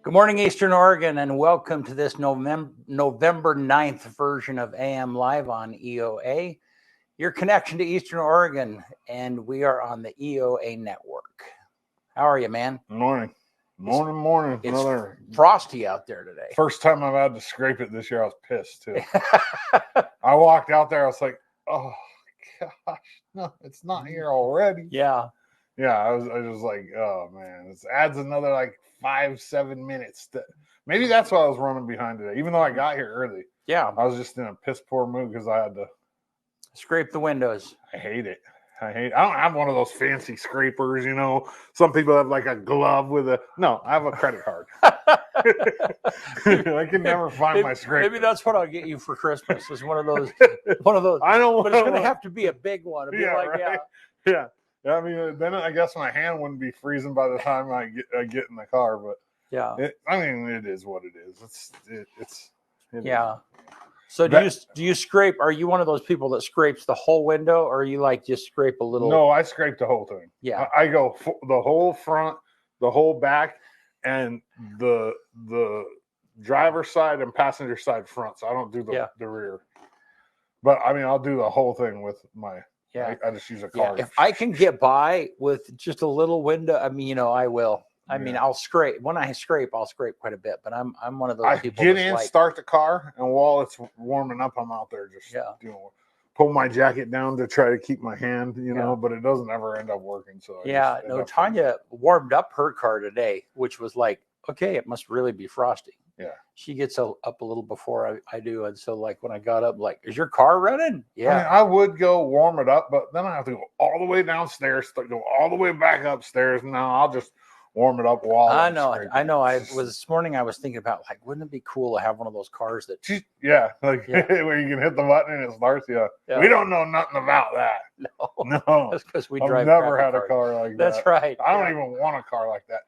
Good morning, Eastern Oregon, and welcome to this November 9th version of AM Live on EOA, your connection to Eastern Oregon, and we are on the EOA network. How are you, man? Morning. Morning. It's frosty out there today. First time I've had to scrape it this year, I was pissed, too. I walked out there, I was like, oh, gosh, no, it's not here already. Yeah. Yeah, I was like, oh, man, this adds another, 5-7 minutes. Maybe that's why I was running behind today, even though I got here early. Yeah. I was just in a piss poor mood because I had to scrape the windows. I hate it. I don't have one of those fancy scrapers, Some people have a glove with no, I have a credit card. I can never find my scraper. Maybe that's what I'll get you for Christmas. Is one of those. I know, but it's going to have to be a big one. Yeah. I mean, then I guess my hand wouldn't be freezing by the time I get in the car. But yeah, it is what it is. It's yeah. So do you scrape? Are you one of those people that scrapes the whole window, or are you just scrape a little? No, I scrape the whole thing. Yeah, I go the whole front, the whole back, and the driver's side and passenger side front. So I don't do the rear. But I mean, I'll do the whole thing with my. Yeah, I just use a card. If I can get by with just a little window, I mean, I will. I mean, I'll scrape. When I scrape, I'll scrape quite a bit. But I'm one of those people. Get in, start the car, and while it's warming up, I'm out there just pull my jacket down to try to keep my hand, but it doesn't ever end up working. So Tanya warmed up her car today, which was okay, it must really be frosty. Yeah. She gets up a little before I do. And so when I got up, is your car running? Yeah. I mean, I would go warm it up, but then I have to go all the way downstairs, go all the way back upstairs. No, I'll just warm it up while I know. This morning I was thinking about wouldn't it be cool to have one of those cars that where you can hit the button and it starts. Yeah. We don't know nothing about that. No. That's because we I've drive. Never had a car like that. That's right. I don't even want a car like that.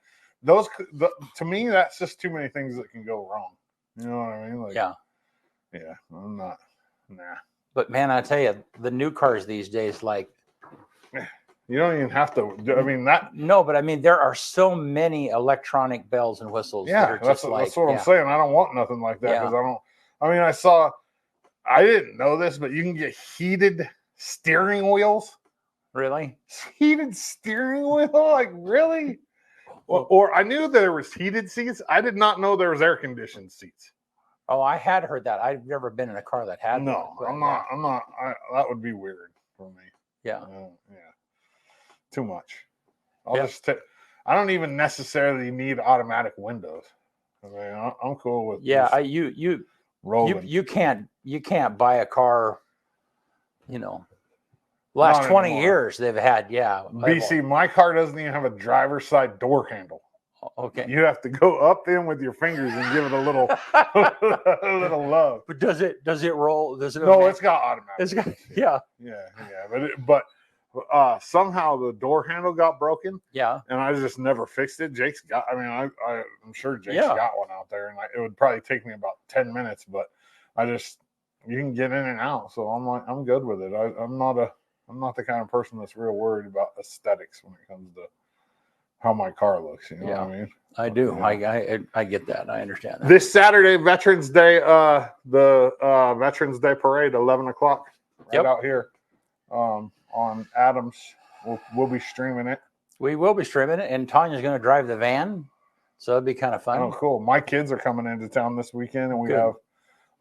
To me, that's just too many things that can go wrong. You know what I mean? Yeah. I'm not. Nah. But man, I tell you, the new cars these days, you don't even have to. I mean that. No, but I mean there are so many electronic bells and whistles. Yeah, that's what I'm saying. I don't want nothing like that because I don't. I mean, I didn't know this, but you can get heated steering wheels. Really? Heated steering wheel? Really? Or I knew there was heated seats. I did not know there was air conditioned seats. Oh, I had heard that. I've never been in a car that had. No, I'm not. That would be weird for me. Yeah. Too much. I don't even necessarily need automatic windows. I mean, I'm cool with. Yeah, you can't buy a car. Last 20 years they've had, BC, my car doesn't even have a driver's side door handle. Okay. You have to go up in with your fingers and give it a little a little love. But does it roll? No, it's got automatic. Yeah. But somehow the door handle got broken. Yeah. And I just never fixed it. I'm sure Jake's got one out there, and it would probably take me about 10 minutes, but you can get in and out. So I'm good with it. I'm not the kind of person that's real worried about aesthetics when it comes to how my car looks. You know what I mean? I do. Yeah. I get that. I understand that. This Saturday, Veterans Day, the Veterans Day parade, 11 o'clock, out here on Adams. We'll be streaming it. We will be streaming it, and Tanya's going to drive the van, so it'd be kind of fun. Oh, cool. My kids are coming into town this weekend, and we have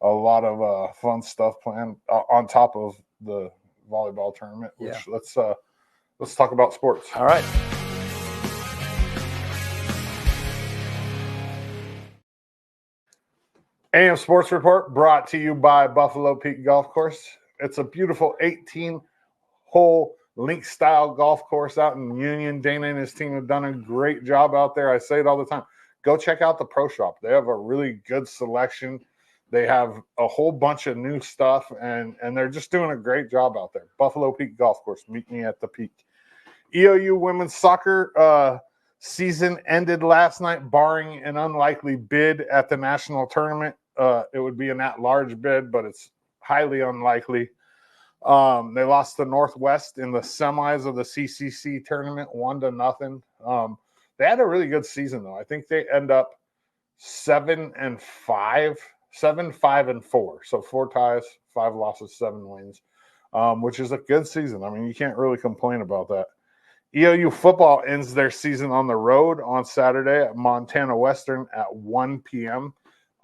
a lot of fun stuff planned on top of the volleyball tournament. Let's talk about sports. All right. AM Sports Report brought to you by Buffalo Peak Golf Course. It's a beautiful 18-hole link-style golf course out in Union. Dana and his team have done a great job out there. I say it all the time. Go check out the Pro Shop. They have a really good selection. They have a whole bunch of new stuff, and they're just doing a great job out there. Buffalo Peak Golf Course. Meet me at the Peak. EOU women's soccer season ended last night, barring an unlikely bid at the national tournament. It would be an at-large bid, but it's highly unlikely. They lost to Northwest in the semis of the CCC tournament, 1-0. They had a really good season, though. I think they end up 7-5, 7-5-4. So 4 ties, 5 losses, 7 wins, which is a good season. I mean, you can't really complain about that. EOU football ends their season on the road on Saturday at Montana Western at 1 p.m.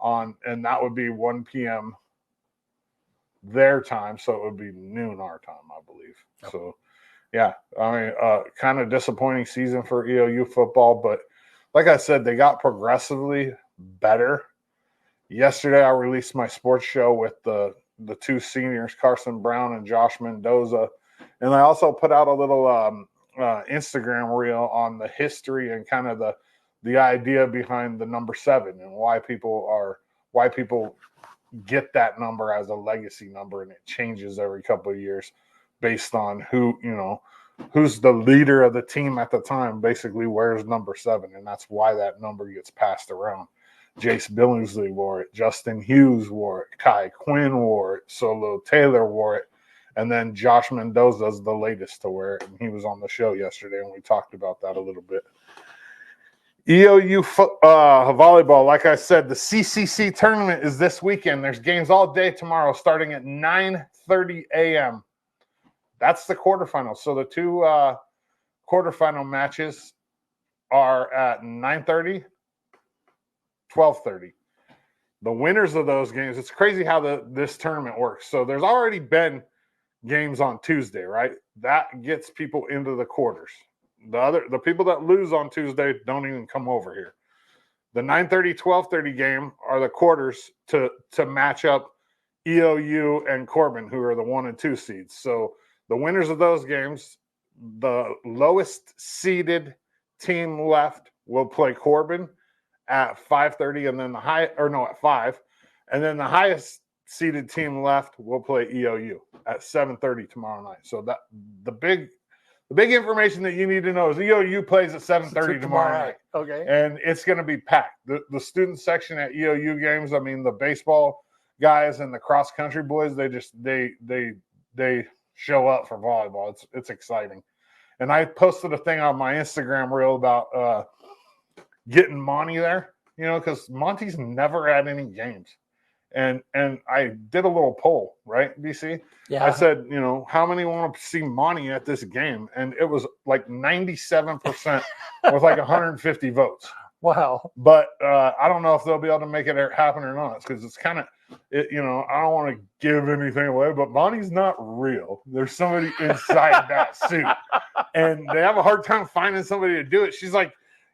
And that would be 1 p.m. their time, so it would be noon our time, I believe. Yep. So, yeah, I mean, kind of disappointing season for EOU football, but like I said, they got progressively better. Yesterday, I released my sports show with the 2 seniors, Carson Brown and Josh Mendoza, and I also put out a little Instagram reel on the history and kind of the idea behind the number 7 and why people get that number as a legacy number, and it changes every couple of years based on who's the leader of the team at the time, basically wears number 7, and that's why that number gets passed around. Jace Billingsley wore it, Justin Hughes wore it, Kai Quinn wore it, Solo Taylor wore it, and then Josh Mendoza is the latest to wear it, and he was on the show yesterday, and we talked about that a little bit. EOU volleyball, like I said, the CCC tournament is this weekend. There's games all day tomorrow starting at 9:30 a.m. That's the quarterfinals. So the 2 quarterfinal matches are at 9:30, 12:30. The winners of those games, it's crazy how this tournament works. So there's already been games on Tuesday, right? That gets people into the quarters. The people that lose on Tuesday don't even come over here. The 9:30, 12:30 game are the quarters to match up EOU and Corbin, who are the 1 and 2 seeds. So the winners of those games, the lowest seeded team left will play Corbin at 5:30, and then at 5, and then the highest seeded team left will play EOU at 7:30 tomorrow night. So that the big information that you need to know is EOU plays at 7:30 tomorrow night. Okay. And it's going to be packed. The student section at EOU games, I mean, the baseball guys and the cross country boys, they show up for volleyball. It's exciting. And I posted a thing on my Instagram reel about getting Monty there, because Monty's never had any games. And I did a little poll, right, BC? Yeah. I said, how many want to see Monty at this game? And it was like 97% with like 150 votes. Wow. But I don't know if they'll be able to make it happen or not, because it's kind of, I don't want to give anything away, but Monty's not real. There's somebody inside that suit. And they have a hard time finding somebody to do it. She's like,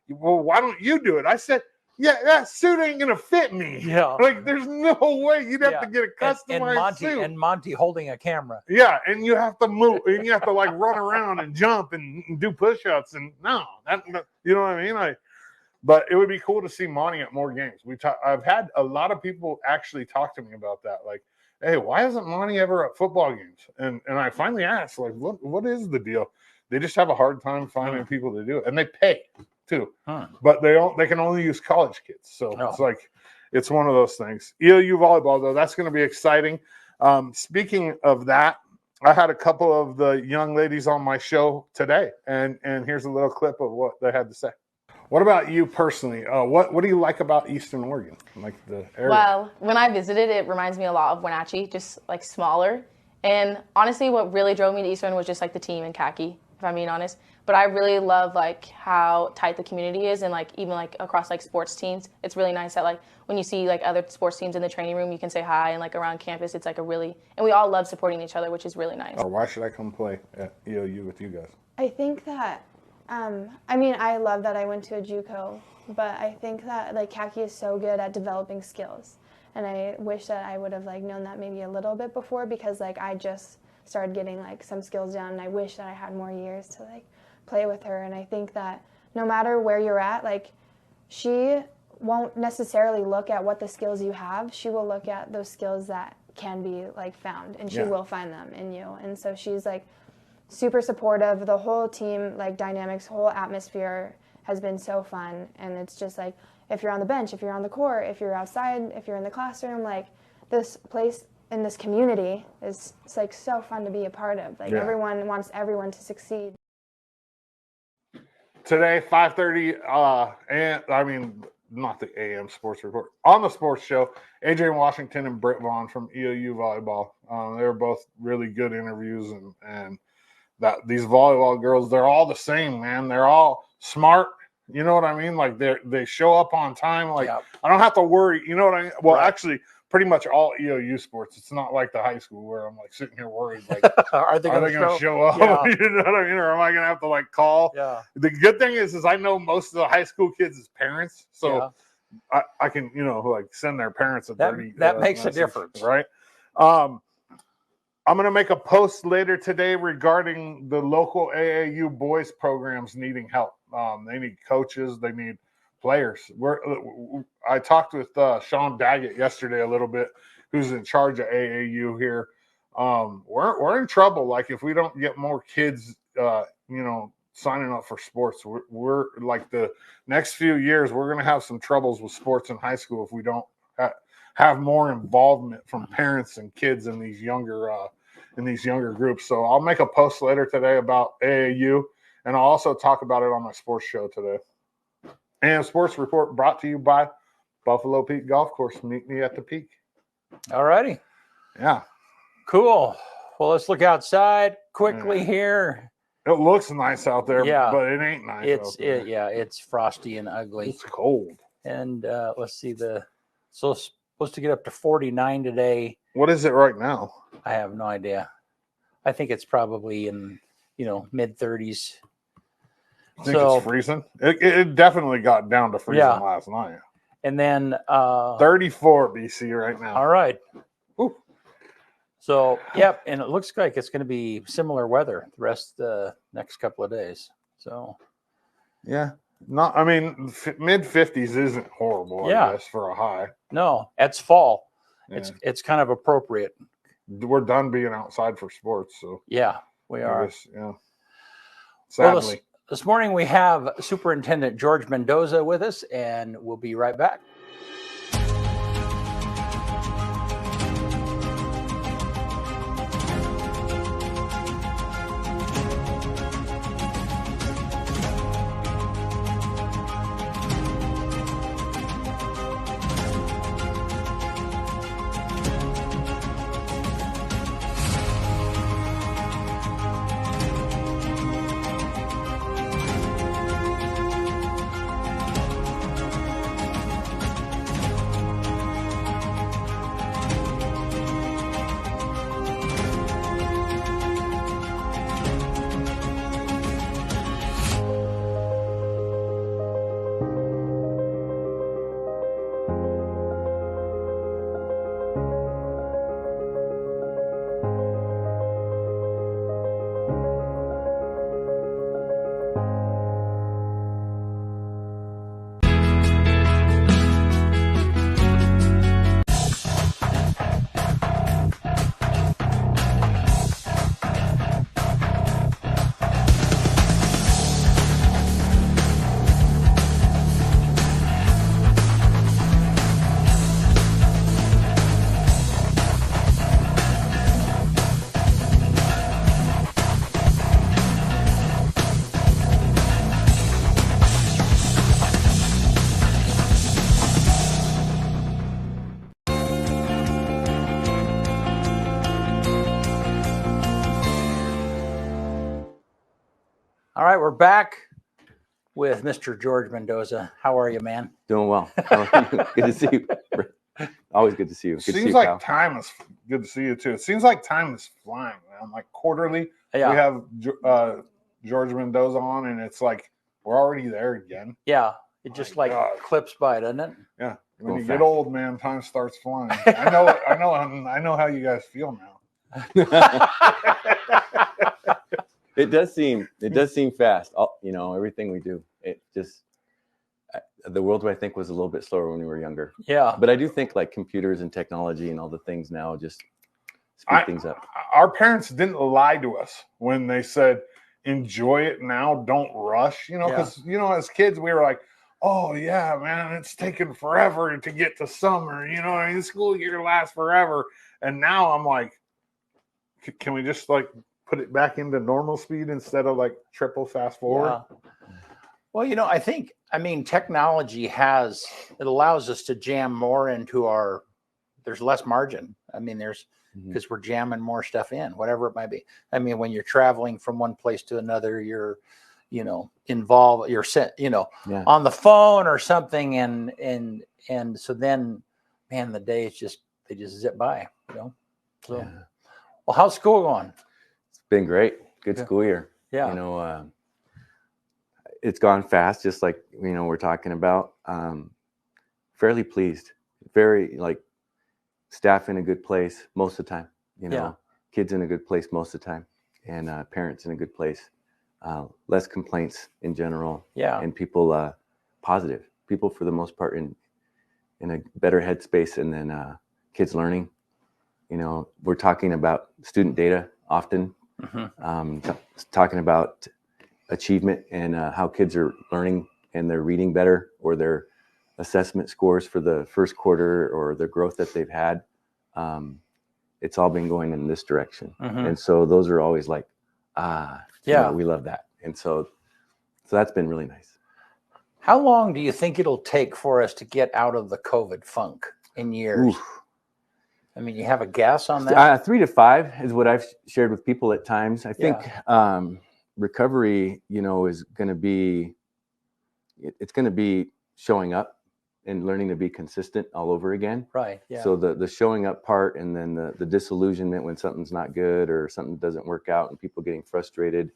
well, why don't you do it? I said, yeah, that suit ain't gonna fit me. Yeah, like there's no way. You'd have to get a customized suit. And Monty holding a camera. Yeah, and you have to move, and you have to like run around and jump and do push-ups, and you know what I mean? But it would be cool to see Monty at more games. I've had a lot of people actually talk to me about that. Like, hey, why isn't Monty ever at football games? And I finally asked, like, what is the deal? They just have a hard time finding people to do it, and they pay too. But they can only use college kids. So it's like it's one of those things. EOU volleyball, though, that's going to be exciting. Speaking of that, I had a couple of the young ladies on my show today, and here's a little clip of what they had to say. What about you personally? What do you like about Eastern Oregon, like the area? Well, when I visited, it reminds me a lot of Wenatchee, just like smaller. And honestly, what really drove me to Eastern was just like the team and khaki, if I'm being honest. But I really love like how tight the community is, and like even like across like sports teams, it's really nice that like when you see like other sports teams in the training room, you can say hi, and like around campus, it's like and we all love supporting each other, which is really nice. Or why should I come play at EOU with you guys? I think that, I love that I went to a JUCO, but I think that like khaki is so good at developing skills, and I wish that I would have like known that maybe a little bit before, because like I just started getting like some skills down, and I wish that I had more years to like play with her. And I think that no matter where you're at, like she won't necessarily look at what the skills you have. She will look at those skills that can be like found, and she will find them in you. And so she's like super supportive. The whole team like dynamics, whole atmosphere has been so fun. And it's just like, if you're on the bench, if you're on the court, if you're outside, if you're in the classroom, like this place in this community it's like so fun to be a part of. Like everyone wants everyone to succeed. Today, 5:30, and not the AM Sports Report, on the sports show, AJ Washington and Britt Vaughn from EOU Volleyball. They were both really good interviews, and that these volleyball girls, they're all the same, man. They're all smart. You know what I mean? Like they show up on time. Like I don't have to worry. You know what I mean? Well, actually, pretty much all EOU sports. It's not like the high school where I'm like sitting here worried. Like, are they going to show up? Yeah. You know what I mean? Or am I going to have to like call? Yeah. The good thing is I know most of the high school kids' parents, so I can like send their parents a dirty. That makes message, a difference, right? I'm going to make a post later today regarding the local AAU boys programs needing help. They need coaches. They need players. I talked with Sean Daggett yesterday a little bit, who's in charge of AAU here. We're in trouble. Like if we don't get more kids, signing up for sports, we're like the next few years, we're going to have some troubles with sports in high school if we don't have more involvement from parents and kids in these younger groups. So I'll make a post later today about AAU, and I'll also talk about it on my sports show today. And sports report brought to you by Buffalo Peak Golf Course. Meet me at the peak. All righty. Yeah. Cool. Well, let's look outside quickly here. It looks nice out there, but it ain't nice. It's frosty and ugly. It's cold. And let's see, so it's supposed to get up to 49 today. What is it right now? I have no idea. I think it's probably in mid 30s. I think it's freezing. It definitely got down to freezing last night. And then 34 BC right now. All right. Ooh. So and it looks like it's going to be similar weather the rest of the next couple of days. So mid 50s isn't horrible, I guess, for a high. No, it's fall. Yeah. It's kind of appropriate. We're done being outside for sports, so we are. Guess, sadly. Well, this morning we have Superintendent George Mendoza with us, and we'll be right back. All right, we're back with Mr. George Mendoza. How are you, man? Doing well. Good to see you. Always good to see you. Good Seems like time is good to see you too. It seems like time is flying, man. Like quarterly, we have George Mendoza on, and it's like we're already there again. Yeah, it just clips by, doesn't it? Yeah. When you get old, man, time starts flying. I know how you guys feel now. It does seem fast. Everything we do. It just the world, I think, was a little bit slower when we were younger. Yeah. But I do think like computers and technology and all the things now just speed things up. Our parents didn't lie to us when they said, enjoy it now, don't rush. Because as kids we were like, oh yeah, man, it's taken forever to get to summer. The school year lasts forever. And now I'm like, can we just like put it back into normal speed instead of like triple fast forward? Yeah. Well, I think I mean, technology it allows us to jam more into there's less margin. I mean, because we're jamming more stuff in, whatever it might be. I mean, when you're traveling from one place to another, you're, involved, you're set, on the phone or something. And so then, man, the day they just zip by, So, well, how's school going? It's been great. Good school year. Yeah. It's gone fast, just like, we're talking about. Fairly pleased. Very, staff in a good place most of the time. Kids in a good place most of the time, and parents in a good place. Less complaints in general. Yeah. And people positive. People for the most part in a better headspace, and then kids learning. We're talking about student data often. Talking about achievement and how kids are learning and they're reading better, or their assessment scores for the first quarter, or the growth that they've had. It's all been going in this direction. And so those are always like, we love that. And so that's been really nice. How long do you think it'll take for us to get out of the COVID funk in years? Oof. I mean, you have a guess on that? 3 to 5 is what I've shared with people at times. I think recovery, is going to be, it's going to be showing up and learning to be consistent all over again. Right. Yeah. So the showing up part, and then the disillusionment when something's not good or something doesn't work out, and people getting frustrated,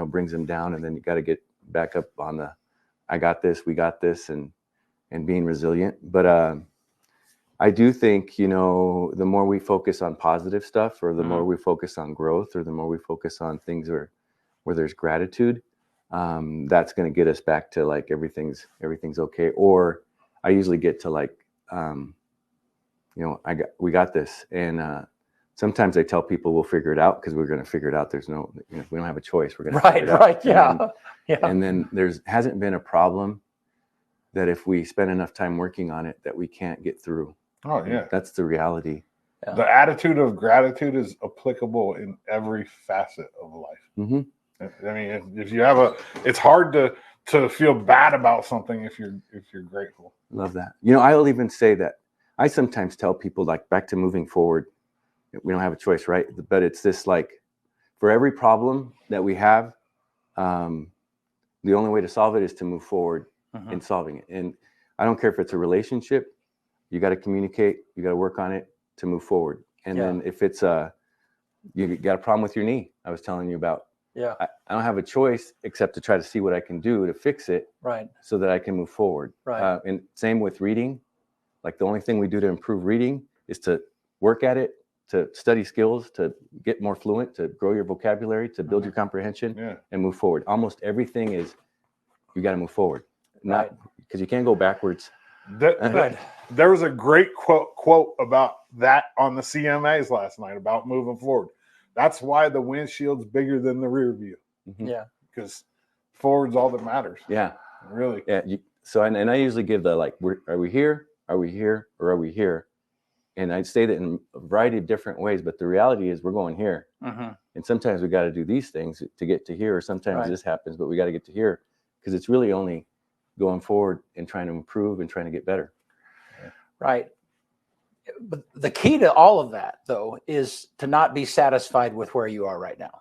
brings them down. And then you got to get back up on I got this, we got this, and being resilient. But I do think, the more we focus on positive stuff, or the more we focus on growth, or the more we focus on things where there's gratitude, that's going to get us back to everything's okay. Or I usually get to we got this. And sometimes I tell people we'll figure it out, because we're going to figure it out. There's no, we don't have a choice. We're going to figure it out. Right. Yeah. And then hasn't been a problem that if we spend enough time working on it, that we can't get through. Oh yeah. That's the reality. Yeah. The attitude of gratitude is applicable in every facet of life. I mean, if you have it's hard to feel bad about something if you're grateful. Love that. I'll even say that I sometimes tell people, back to moving forward, we don't have a choice, right? But it's this, for every problem that we have, the only way to solve it is to move forward in solving it. And I don't care if it's a relationship, you got to communicate, you got to work on it to move forward. And then if it's you got a problem with your knee, I was telling you about. Yeah. I don't have a choice except to try to see what I can do to fix it. Right. So that I can move forward. Right. And same with reading. The only thing we do to improve reading is to work at it, to study skills, to get more fluent, to grow your vocabulary, to build your comprehension, and move forward. Almost everything is, you got to move forward. Not because you can't go backwards. There was a great quote about that on the CMAs last night about moving forward. That's why the windshield's bigger than the rear view. Yeah. Because forward's all that matters. Yeah. Really. Yeah. So, and I usually give the, are we here? Are we here? Or are we here? And I'd say that in a variety of different ways, but the reality is we're going here. And sometimes we got to do these things to get to here, or sometimes this happens, but we got to get to here, because it's really only going forward and trying to improve and trying to get better. Right. But the key to all of that, though, is to not be satisfied with where you are right now.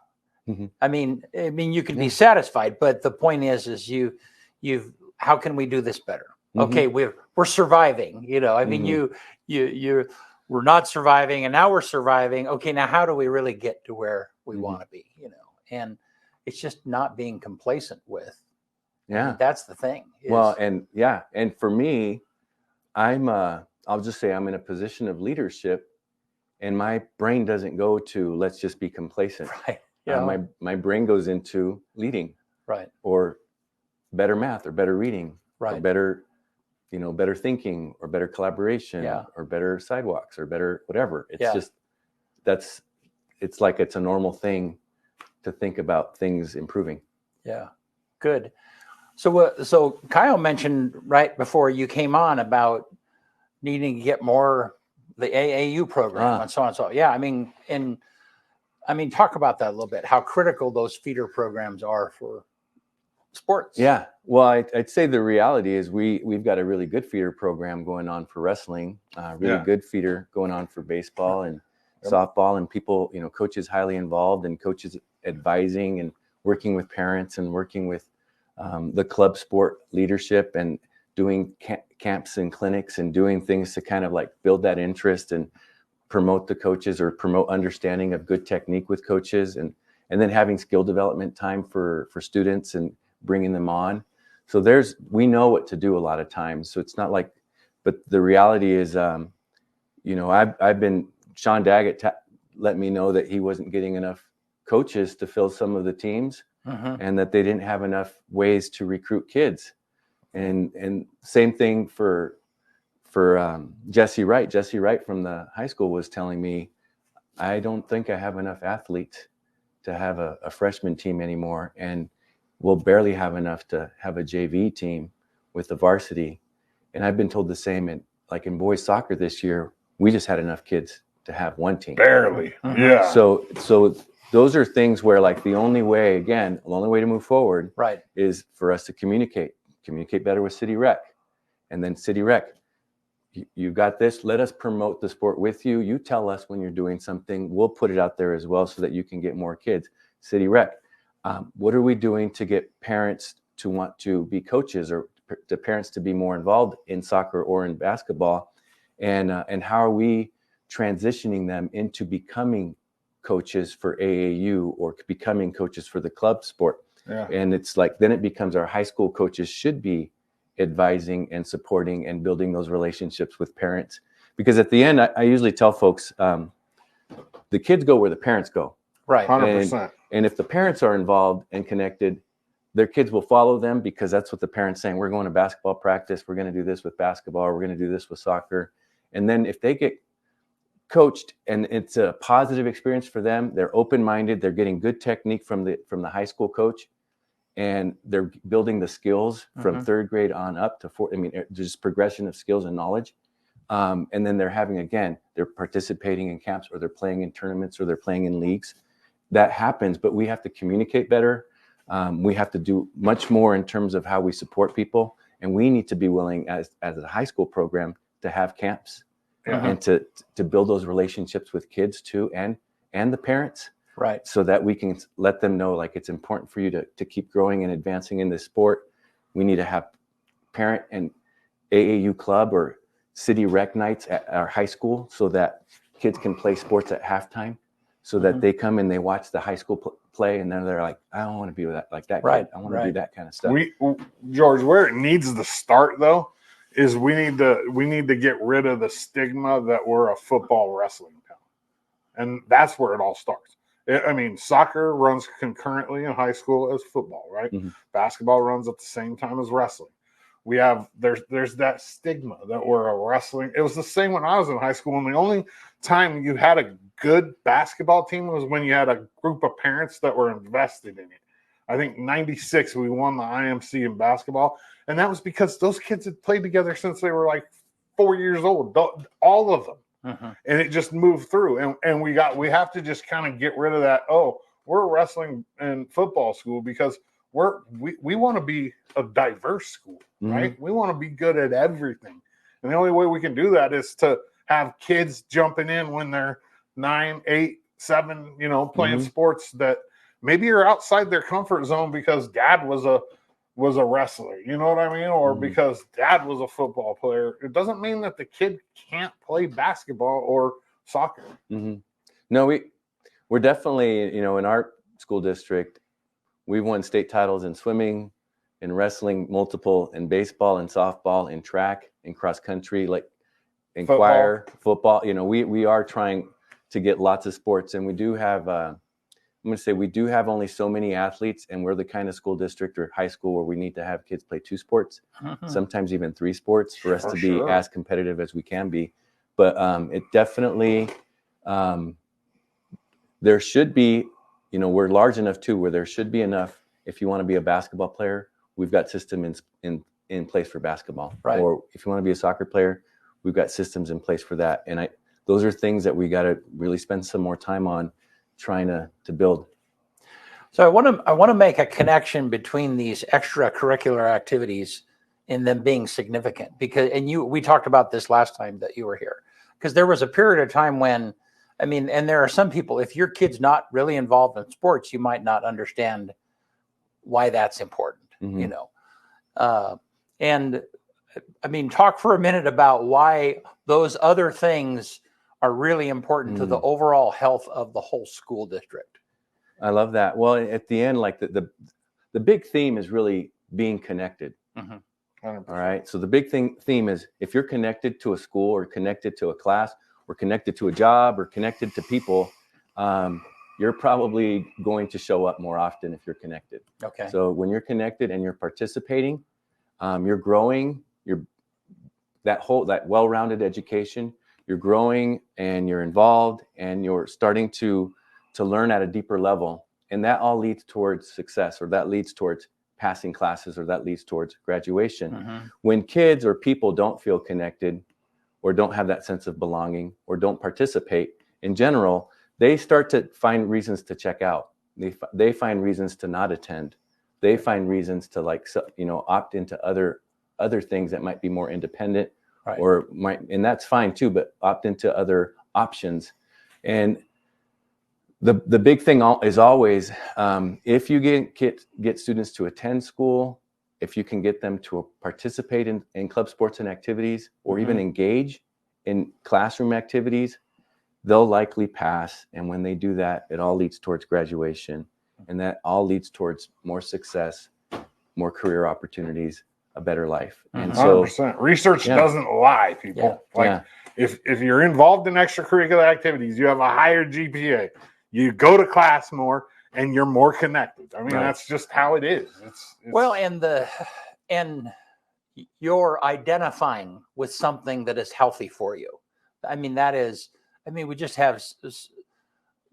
I mean, you can be satisfied, but the point is you've how can we do this better? Okay, we're surviving. I mean, we're not surviving, and now we're surviving. Okay, now how do we really get to where we want to be? And it's just not being complacent with. Yeah, I mean, that's the thing. Well, and for me, I'll just say I'm in a position of leadership, and my brain doesn't go to let's just be complacent. Right. My brain goes into leading. Right. Or better math, or better reading. Right. Or better, better thinking, or better collaboration. Or better sidewalks, or better whatever. It's just it's like it's a normal thing to think about things improving. Yeah. Good. So Kyle mentioned right before you came on about needing to get more the AAU program and so on and so on. Yeah, I mean, talk about that a little bit. How critical those feeder programs are for sports. Yeah, Well, I'd say the reality is we've got a really good feeder program going on for wrestling, really good feeder going on for baseball and softball, and people, coaches highly involved, and coaches advising and working with parents and working with the club sport leadership and doing camps and clinics and doing things to kind of like build that interest and promote the coaches or promote understanding of good technique with coaches, and then having skill development time for students and bringing them on. So we know what to do a lot of times. So it's not like, but the reality is, Sean Daggett let me know that he wasn't getting enough coaches to fill some of the teams, and that they didn't have enough ways to recruit kids. And same thing for Jesse Wright. Jesse Wright from the high school was telling me, I don't think I have enough athletes to have a freshman team anymore. And we'll barely have enough to have a JV team with the varsity. And I've been told the same in boys soccer this year, we just had enough kids to have one team. Barely. Yeah. So those are things where the only way to move forward is for us to communicate better with City Rec. And then City Rec, you got this, let us promote the sport with you. You tell us when you're doing something, we'll put it out there as well so that you can get more kids. City Rec, what are we doing to get parents to want to be coaches, or the parents to be more involved in soccer or in basketball? And how are we transitioning them into becoming coaches for AAU or becoming coaches for the club sport? Yeah. And it's then it becomes our high school coaches should be advising and supporting and building those relationships with parents. Because at the end, I usually tell folks, the kids go where the parents go. Right. 100%. And if the parents are involved and connected, their kids will follow them, because that's what the parents saying. We're going to basketball practice. We're going to do this with basketball. We're going to do this with soccer. And then if they get coached and it's a positive experience for them, they're open-minded, they're getting good technique from the high school coach, and they're building the skills from third grade on up to fourth. I mean, just progression of skills and knowledge. And then they're participating in camps, or they're playing in tournaments, or they're playing in leagues. That happens, but we have to communicate better. We have to do much more in terms of how we support people. And we need to be willing as a high school program to have camps and to build those relationships with kids too, and the parents. Right. So that we can let them know it's important for you to keep growing and advancing in this sport. We need to have parent and AAU club or City Rec nights at our high school, so that kids can play sports at halftime, so that they come and they watch the high school play, and then they're like, I don't want to be like that right. kid. I want to do that kind of stuff. George, where it needs to start though is we need to get rid of the stigma that we're a football wrestling town, and that's where it all starts. I mean, soccer runs concurrently in high school as football, right? Basketball runs at the same time as wrestling. There's that stigma that we're a wrestling. It was the same when I was in high school, and the only time you had a good basketball team was when you had a group of parents that were invested in it. I think 96 we won the IMC in basketball, and that was because those kids had played together since they were 4 years old, all of them. And it just moved through, and we have to just kind of get rid of that. Oh, we're a wrestling and football school because we want to be a diverse school, right? We want to be good at everything, and the only way we can do that is to have kids jumping in when they're 9, 8, 7, playing sports that maybe are outside their comfort zone because dad was a wrestler, you know what I mean? Or because dad was a football player. It doesn't mean that the kid can't play basketball or soccer. No, we're definitely, in our school district, we've won state titles in swimming, in wrestling, multiple, in baseball, in softball, in track, in cross country, in choir, football. We are trying to get lots of sports, and we do have, I'm going to say we do have only so many athletes, and we're the kind of school district or high school where we need to have kids play 2 sports, sometimes even 3 sports for us to be as competitive as we can be. But it definitely, there should be, we're large enough too, where there should be enough. If you want to be a basketball player, we've got systems in place for basketball. Right. Or if you want to be a soccer player, we've got systems in place for that. And those are things that we got to really spend some more time on trying to build. So I want to make a connection between these extracurricular activities and them being significant, because we talked about this last time that you were here, because there was a period of time when, I mean, and there are some people, if your kid's not really involved in sports, you might not understand why that's important, Mm-hmm. you know. And I mean, talk for a minute about why those other things are really important to the overall health of the whole school district. I love that. Well, at the end, like the big theme is really being connected. Mm-hmm. All right. So the big theme is, if you're connected to a school or connected to a class or connected to a job or connected to people, you're probably going to show up more often if you're connected. Okay. So when you're connected and you're participating, you're growing, that well-rounded education, you're growing and you're involved and you're starting to learn at a deeper level. And that all leads towards success, or that leads towards passing classes, or that leads towards graduation. Mm-hmm. When kids or people don't feel connected, or don't have that sense of belonging, or don't participate in general, they start to find reasons to check out. They find reasons to not attend. They find reasons to, like, opt into other things that might be more independent, right, and that's fine too, but opt into other options. And the big thing is always, if you get students to attend school, if you can get them to participate in club sports and activities, or mm-hmm. even engage in classroom activities, they'll likely pass. And when they do that, it all leads towards graduation, and that all leads towards more success, more career opportunities, a better life. And so 100%. Research doesn't lie, people. If you're involved in extracurricular activities, you have a higher GPA, you go to class more, and you're more connected. I mean, that's just how it is. It's well, and you're identifying with something that is healthy for you. I mean, we just have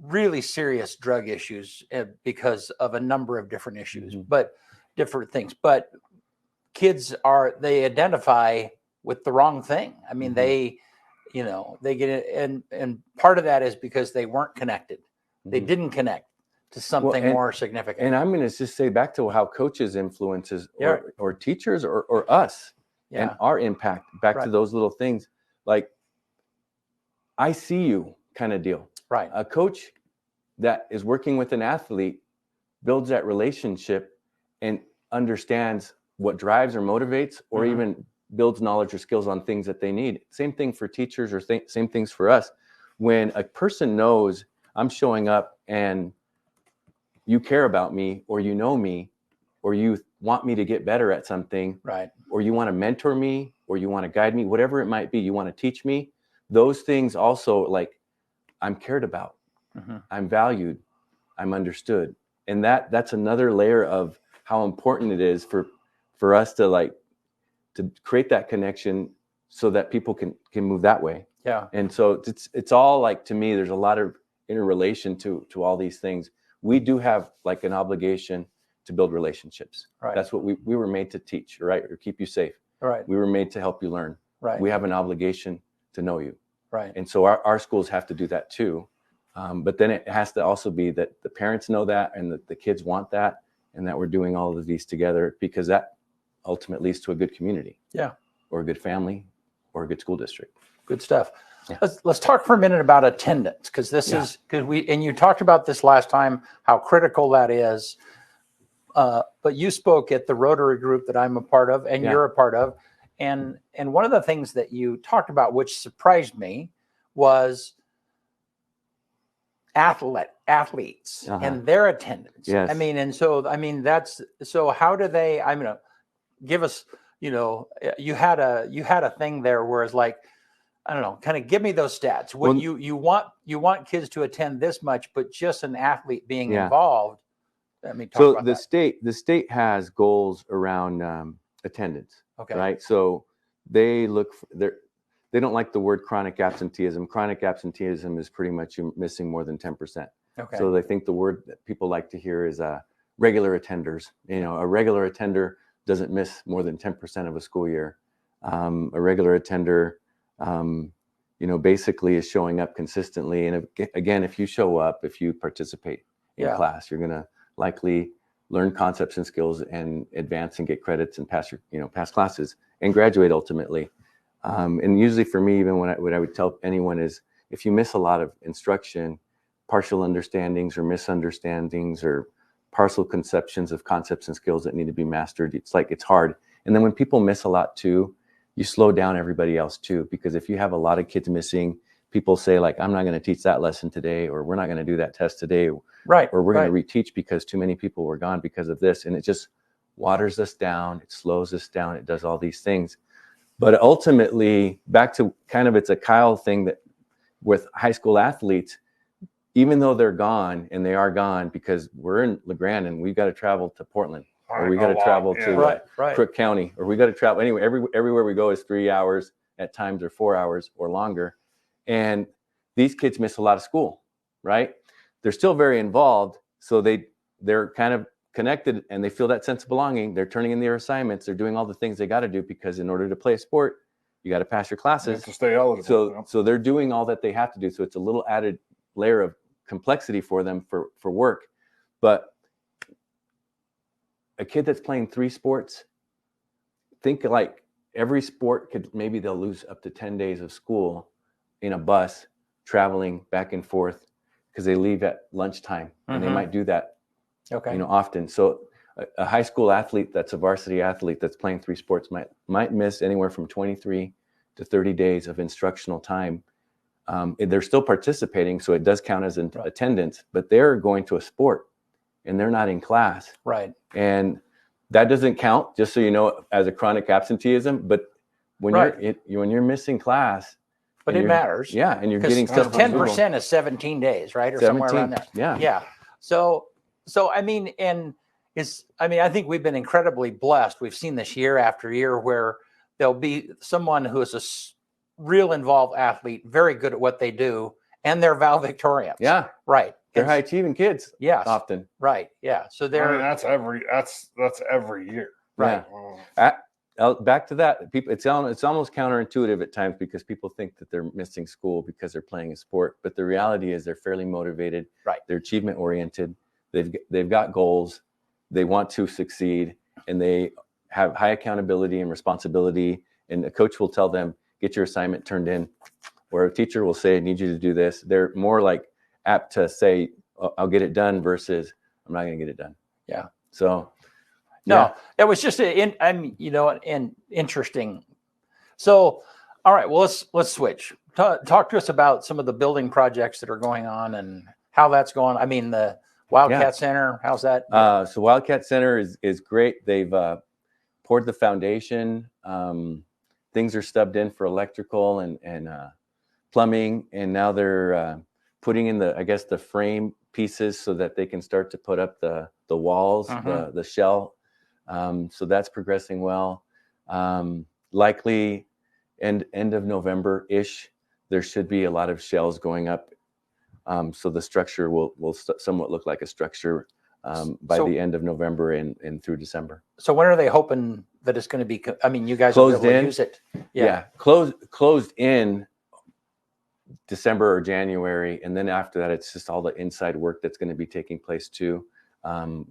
really serious drug issues because of a number of different issues, mm-hmm. but different things. But kids they identify with the wrong thing. I mean, mm-hmm. they get it. And part of that is because they weren't connected. Mm-hmm. They didn't connect to something more significant. And I'm going to just say back to how coaches influences or teachers or us and our impact back to those little things. Like, I see you kind of deal. Right. A coach that is working with an athlete builds that relationship and understands what drives or motivates, or mm-hmm. even builds knowledge or skills on things that they need. Same thing for teachers, or same things for us. When a person knows I'm showing up and you care about me, or you know me, or you want me to get better at something, right, or you want to mentor me, or you want to guide me, whatever it might be, you want to teach me, those things also, like, I'm cared about, mm-hmm. I'm valued, I'm understood. And that's another layer of how important it is for us to create that connection so that people can move that way. Yeah. And so it's all, like, to me, there's a lot of interrelation to all these things. We do have, like, an obligation to build relationships. Right. That's what we were made to teach, right? Or keep you safe. Right. We were made to help you learn. Right. We have an obligation to know you. Right. And so our schools have to do that too. But then it has to also be that the parents know that, and that the kids want that, and that we're doing all of these together, because that ultimately leads to a good community. Yeah. Or a good family, or a good school district. Good stuff. Yeah. Let's talk for a minute about attendance, because and you talked about this last time, how critical that is. But you spoke at the Rotary group that I'm a part of, and you're a part of, and one of the things that you talked about, which surprised me, was athletes and their attendance. Yes. I mean, so how do they? I'm gonna give us. You had a thing there where it's like, I don't know, kind of give me those stats. When you want kids to attend this much, but just an athlete being involved. Let me talk about that. The state has goals around attendance. Okay. Right. So they they don't like the word chronic absenteeism. Chronic absenteeism is pretty much you missing more than 10%. Okay. So they think the word that people like to hear is regular attenders. A regular attender doesn't miss more than 10% of a school year. A regular attender, basically is showing up consistently. And again, if you show up, if you participate in class, you're going to likely learn concepts and skills and advance and get credits and pass pass classes and graduate ultimately. And usually for me, even what I would tell anyone is, if you miss a lot of instruction, partial understandings or misunderstandings or partial conceptions of concepts and skills that need to be mastered, it's hard. And then when people miss a lot too, you slow down everybody else too, because if you have a lot of kids missing, people say like, I'm not going to teach that lesson today, or we're not going to do that test today, right? Or we're going to reteach because too many people were gone because of this. And it just waters us down. It slows us down. It does all these things. But ultimately, back to kind of, it's a Kyle thing that with high school athletes, even though they're gone, and they are gone because we're in LeGrand and we've got to travel to Portland, or we got to travel to Crook County, or we got to travel anyway. Everywhere we go is 3 hours at times, or 4 hours or longer. And these kids miss a lot of school, right? They're still very involved. So they're kind of connected and they feel that sense of belonging. They're turning in their assignments. They're doing all the things they got to do, because in order to play a sport, you got to pass your classes. You have to stay eligible. So they're doing all that they have to do. So it's a little added layer of complexity for them for work. But a kid that's playing 3 sports, think like every sport maybe they'll lose up to 10 days of school in a bus traveling back and forth, because they leave at lunchtime, and they might do that often. So a high school athlete that's a varsity athlete that's playing 3 sports might miss anywhere from 23 to 30 days of instructional time. They're still participating, so it does count as attendance, but they're going to a sport and they're not in class. Right. And that doesn't count, just so you know, as a chronic absenteeism. But when you're missing class, but it matters. Yeah, and you're getting stuff. 10% is 17 days, right, or 17, somewhere around there. Yeah. Yeah. So I mean, I think we've been incredibly blessed. We've seen this year after year where there'll be someone who is a real involved athlete, very good at what they do, and they're valedictorians. Yeah. Right. They're high achieving kids. Yes. Often. Right. Yeah. So they're that's every year. Right. Yeah. Back to that, people. It's almost counterintuitive at times, because people think that they're missing school because they're playing a sport, but the reality is they're fairly motivated. Right. They're achievement oriented. They've got goals. They want to succeed, and they have high accountability and responsibility. And a coach will tell them, "Get your assignment turned in," or a teacher will say, "I need you to do this." They're more like apt to say, "I'll get it done," versus, "I'm not going to get it done." Yeah. So. No, it was just interesting. So, all right, well, let's switch. Talk to us about some of the building projects that are going on and how that's going. I mean, the Wildcat Center, how's that? So Wildcat Center is great. They've poured the foundation. Things are stubbed in for electrical and plumbing, and now they're putting in the frame pieces so that they can start to put up the walls, the shell. So that's progressing well. Likely end of November-ish, there should be a lot of shells going up. So the structure will somewhat look like a structure by the end of November and through December. So when are they hoping that it's going to be? I mean, you guys will be able to use it. Yeah, closed in December or January, and then after that, it's just all the inside work that's going to be taking place too.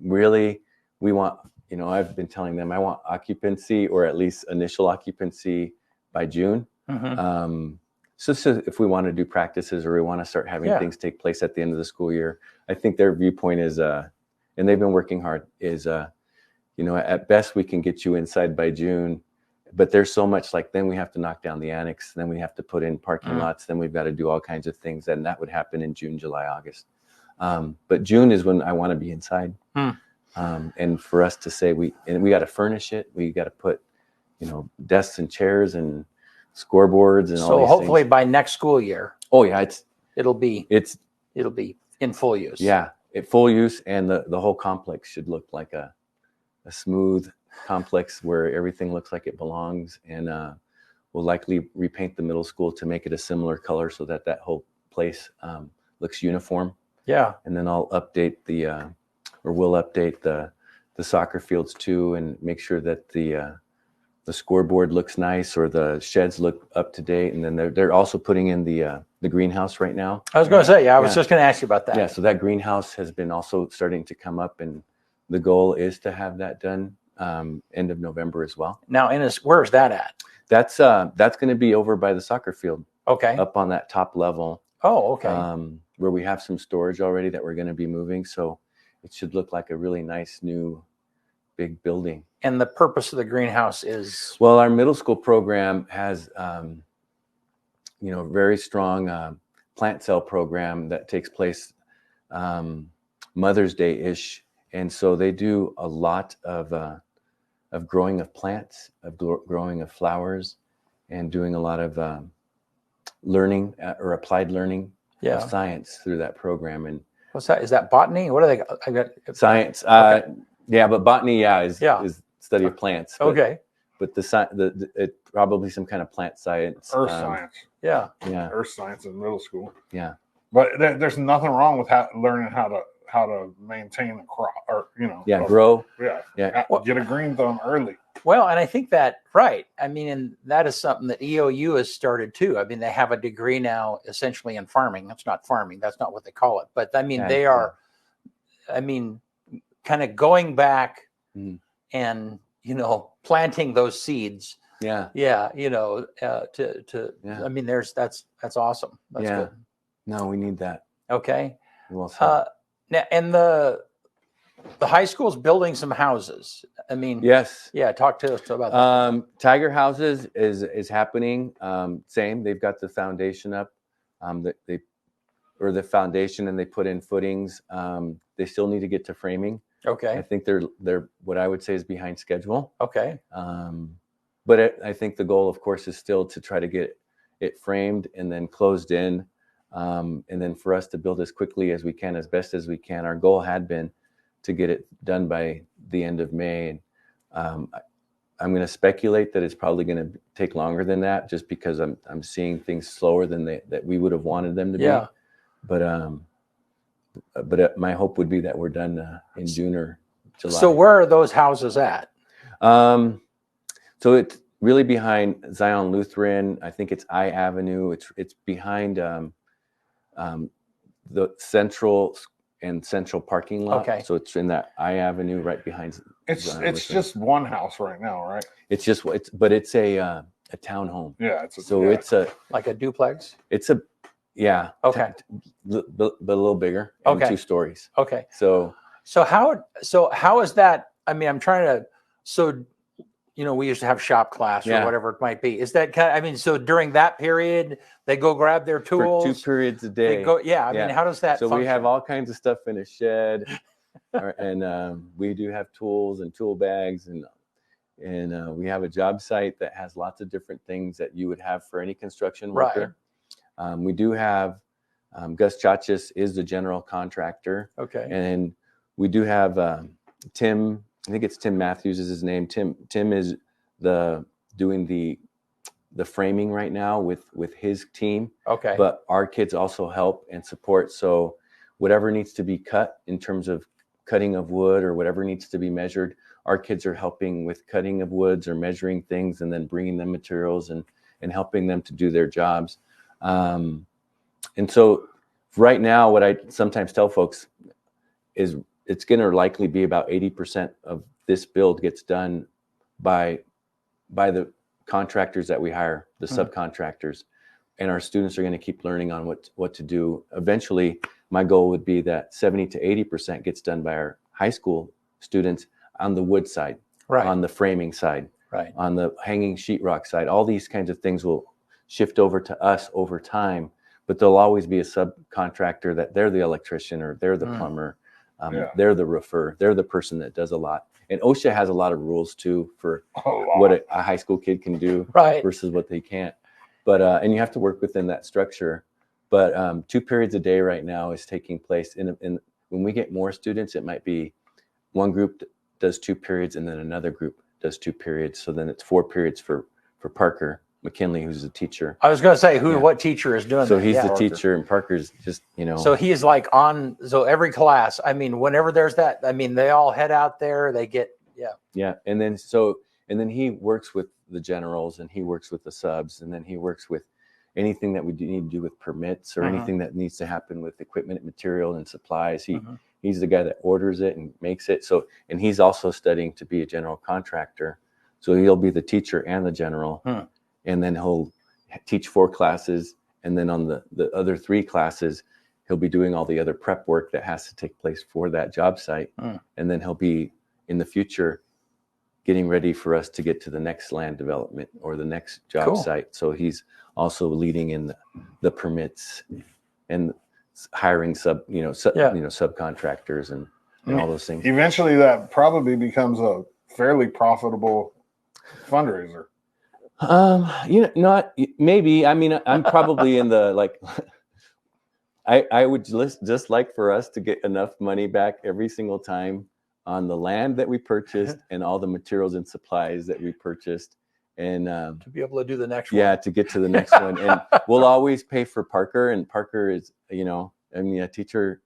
Really, we want. I've been telling them I want occupancy, or at least initial occupancy, by June. So if we want to do practices, or we want to start having things take place at the end of the school year, I think their viewpoint is, and they've been working hard, is, at best we can get you inside by June, but there's so much, like, then we have to knock down the annex, then we have to put in parking lots, then we've got to do all kinds of things, and that would happen in June, July, August. But June is when I want to be inside. And for us to say we got to furnish it, we got to put, desks and chairs and scoreboards and all. So these hopefully things. by next school year. Oh yeah, it'll be in full use. Yeah, full use, and the whole complex should look like a smooth complex where everything looks like it belongs. And we'll likely repaint the middle school to make it a similar color so that whole place looks uniform. Yeah, and then I'll update we'll update the soccer fields too, and make sure that the scoreboard looks nice, or the sheds look up to date. And then they're also putting in they're the greenhouse right now. I was going to say, I was just going to ask you about that. Yeah, so that greenhouse has been also starting to come up, and the goal is to have that done end of November as well. Now, where is that at? That's going to be over by the soccer field. Okay. Up on that top level. Oh, okay. Where we have some storage already that we're going to be moving, so it should look like a really nice new big building. And the purpose of the greenhouse is? Well, our middle school program has, very strong plant cell program that takes place Mother's Day-ish. And so they do a lot of growing of plants, of growing of flowers, and doing a lot of learning or applied learning of science through that program. And what's that? Is that botany? What are they? I got science. Okay. Yeah, but botany, is study of plants. But, okay. But it probably some kind of plant science. Earth science. Yeah. Earth science in middle school. Yeah. But there's nothing wrong with learning how to maintain a crop, or grow. Get a green thumb early. Well, and I think that I mean, and that is something that EOU has started too. I mean, they have a degree now essentially in farming. That's not farming. That's not what they call it. But I mean, they are. I mean, kind of going back and planting those seeds. Yeah. Yeah. I mean, that's awesome. That's good. No, we need that. Okay. Well said. Now, and the high school's building some houses. I mean, yes. Yeah. Talk to us about that. Tiger Houses is happening. Same. They've got the foundation up. The foundation, and they put in footings. They still need to get to framing. Okay. I think they're what I would say is behind schedule. Okay. But I think the goal, of course, is still to try to get it framed and then closed in, and then for us to build as quickly as we can, as best as we can. Our goal had been to get it done by the end of May. And I'm going to speculate that it's probably going to take longer than that, just because I'm seeing things slower than that we would have wanted them to be. But my hope would be that we're done in June or July. So where are those houses at? So it's really behind Zion Lutheran. I think it's I Avenue. It's behind the central parking lot. Okay. So it's in that I Avenue right behind. It's just one house right now, right? It's a townhome. Yeah. It's like a duplex. It's a Okay. But a little bigger. And Okay. 2 stories. Okay. So how is that? I mean, I'm trying to. So, we used to have shop class or whatever it might be. Is that so during that period, they go grab their tools? For 2 periods a day. They go, I mean, how does that function? We have all kinds of stuff in a shed, and we do have tools and tool bags, and we have a job site that has lots of different things that you would have for any construction worker. Right. We do have Gus Chachis is the general contractor. Okay. And we do have Tim. I think it's Tim Matthews is his name. Tim is doing the framing right now with his team. Okay. But our kids also help and support. So whatever needs to be cut in terms of cutting of wood or whatever needs to be measured, our kids are helping with cutting of woods or measuring things and then bringing them materials and helping them to do their jobs. And so right now, what I sometimes tell folks is it's going to likely be about 80% of this build gets done by the contractors that we hire, the subcontractors, and our students are going to keep learning on what to do. Eventually, my goal would be that 70 to 80% gets done by our high school students on the wood side, right, on the framing side, right, on the hanging sheetrock side. All these kinds of things will shift over to us over time, but there'll always be a subcontractor that they're the electrician or they're the plumber. They're the roofer. They're the person that does a lot. And OSHA has a lot of rules too for what a high school kid can do versus what they can't. But and you have to work within that structure. But 2 periods a day right now is taking place. In when we get more students, it might be one group does 2 periods and then another group does 2 periods. So then it's 4 periods for Parker McKinley, who's the teacher. I was going to say what teacher is doing so that? He's the teacher, and Parker's just So he is like so every class. I mean, whenever there's that, I mean, they all head out there. They get and then he works with the generals, and he works with the subs, and then he works with anything that we need to do with permits or anything that needs to happen with equipment, material, and supplies. He's the guy that orders it and makes it. So, and he's also studying to be a general contractor. So he'll be the teacher and the general, and then he'll teach 4 classes. And then on the other 3 classes, he'll be doing all the other prep work that has to take place for that job site. And then he'll be in the future getting ready for us to get to the next land development or the next job site. So he's also leading in the permits and hiring subcontractors and all those things. Eventually that probably becomes a fairly profitable fundraiser. Not maybe. I mean, I'm probably in the like. I would just like for us to get enough money back every single time on the land that we purchased and all the materials and supplies that we purchased, and to be able to do the next one. Yeah, to get to the next one, and we'll always pay for Parker. And Parker is, a teacher.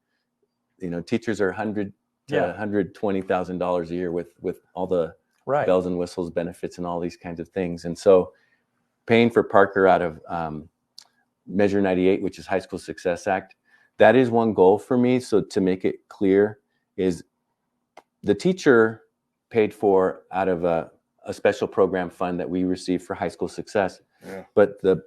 Teachers are $100,000 to $120,000 a year with all the bells and whistles, benefits, and all these kinds of things. And so, paying for Parker out of Measure 98, which is High School Success Act, that is one goal for me. So to make it clear, is the teacher paid for out of a special program fund that we receive for high school success, but the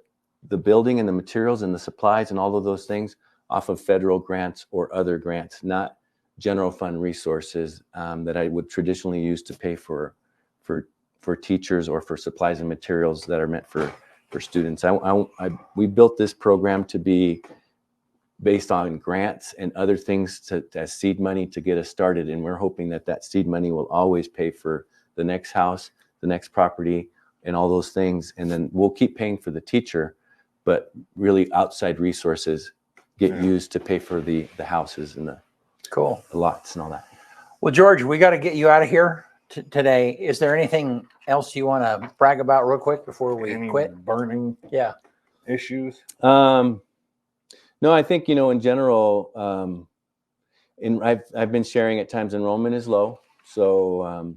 building and the materials and the supplies and all of those things off of federal grants or other grants, not general fund resources that I would traditionally use to pay for teachers or for supplies and materials that are meant for students. We built this program to be based on grants and other things as seed money to get us started. And we're hoping that seed money will always pay for the next house, the next property, and all those things. And then we'll keep paying for the teacher, but really outside resources get used to pay for the houses and the lots and all that. Well, George, we got to get you out of here today. Is there anything else you want to brag about real quick before we quit? Burning issues? No, I think, in general, I've been sharing at times enrollment is low. So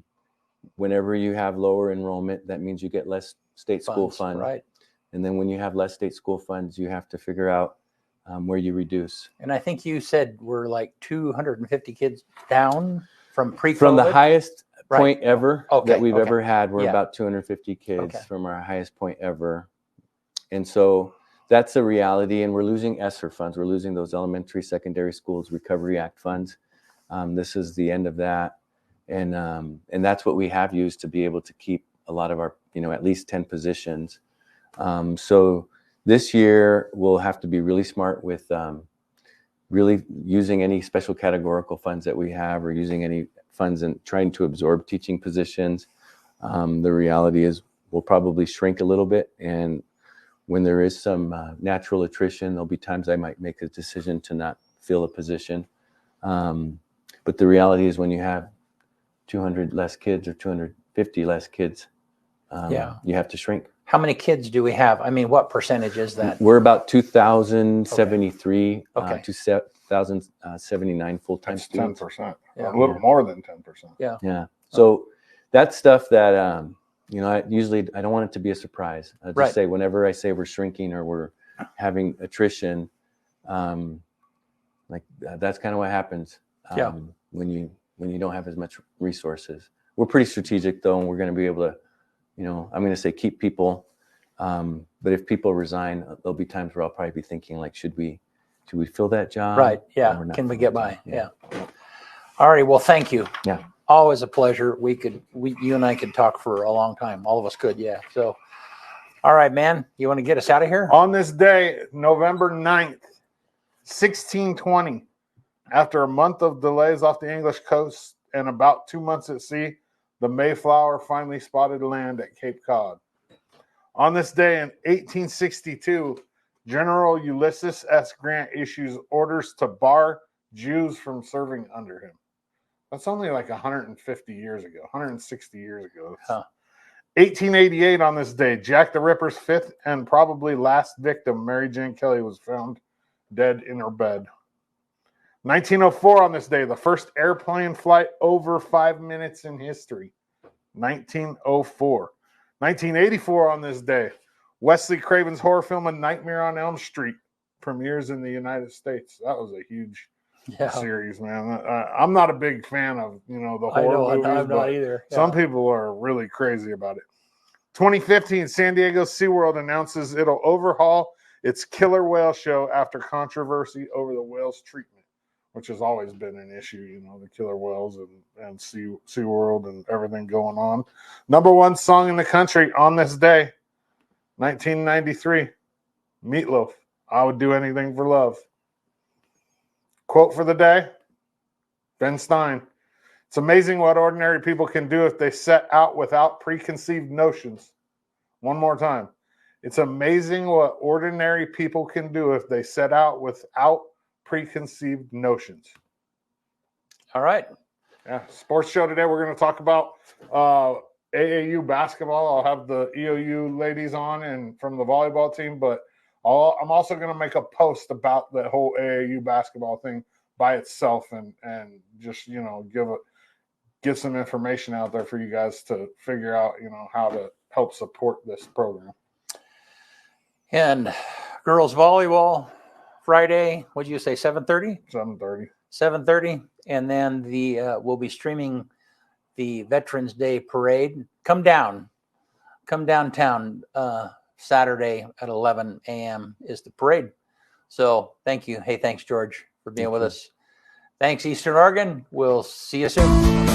whenever you have lower enrollment, that means you get less state school funds. Right. And then when you have less state school funds, you have to figure out where you reduce. And I think you said we're like 250 kids down from pre-COVID? From the highest point ever that we've ever had. We're about 250 kids from our highest point ever. And so that's a reality. And we're losing ESSER funds. We're losing those elementary, secondary schools Recovery Act funds. This is the end of that. And that's what we have used to be able to keep a lot of our, at least 10 positions. So this year we'll have to be really smart with really using any special categorical funds that we have, or using any funds and trying to absorb teaching positions. The reality is we'll probably shrink a little bit. And when there is some natural attrition, there'll be times I might make a decision to not fill a position. But the reality is when you have 200 less kids or 250 less kids, you have to shrink. How many kids do we have? I mean, what percentage is that? We're about 2,073, 2,079 full-time students. 10%, a little more than 10%. Yeah. So that's stuff that, I don't want it to be a surprise. I just say whenever I say we're shrinking or we're having attrition, that's kind of what happens when you don't have as much resources. We're pretty strategic though, and we're going to be able to, I'm going to say keep people. But if people resign, there'll be times where I'll probably be thinking should we fill that job? Right. Yeah. Can we get by? Yeah. All right. Well, thank you. Yeah. Always a pleasure. You and I could talk for a long time. All of us could. Yeah. So, all right, man, you want to get us out of here? On this day, November 9th, 1620, after a month of delays off the English coast and about 2 months at sea, the Mayflower finally spotted land at Cape Cod. On this day in 1862, General Ulysses S. Grant issues orders to bar Jews from serving under him. That's only 150 years ago, 160 years ago. 1888 on this day, Jack the Ripper's fifth and probably last victim, Mary Jane Kelly, was found dead in her bed. 1904 on this day, the first airplane flight over 5 minutes in history. 1904. 1984 on this day, Wesley Craven's horror film A Nightmare on Elm Street premieres in the United States. That was a huge series, man. I'm not a big fan of, the horror movies. I'm not either. Some people are really crazy about it. 2015, San Diego SeaWorld announces it'll overhaul its killer whale show after controversy over the whale's treatment, which has always been an issue, the killer whales and SeaWorld and everything going on. Number one song in the country on this day, 1993, Meatloaf, I Would Do Anything for Love. Quote for the day, Ben Stein. It's amazing what ordinary people can do if they set out without preconceived notions. One more time. It's amazing what ordinary people can do if they set out without preconceived notions. All right. Yeah. Sports show today. We're going to talk about AAU basketball. I'll have the EOU ladies on and from the volleyball team, but I'm also going to make a post about the whole AAU basketball thing by itself and just, get some information out there for you guys to figure out, how to help support this program. And girls volleyball Friday, what did you say, 7:30? 7:30. 7:30. And then we'll be streaming the Veterans Day Parade. Come downtown Saturday at 11 a.m. is the parade. So thank you. Hey, thanks, George, for being with us. Thanks, Eastern Oregon. We'll see you soon.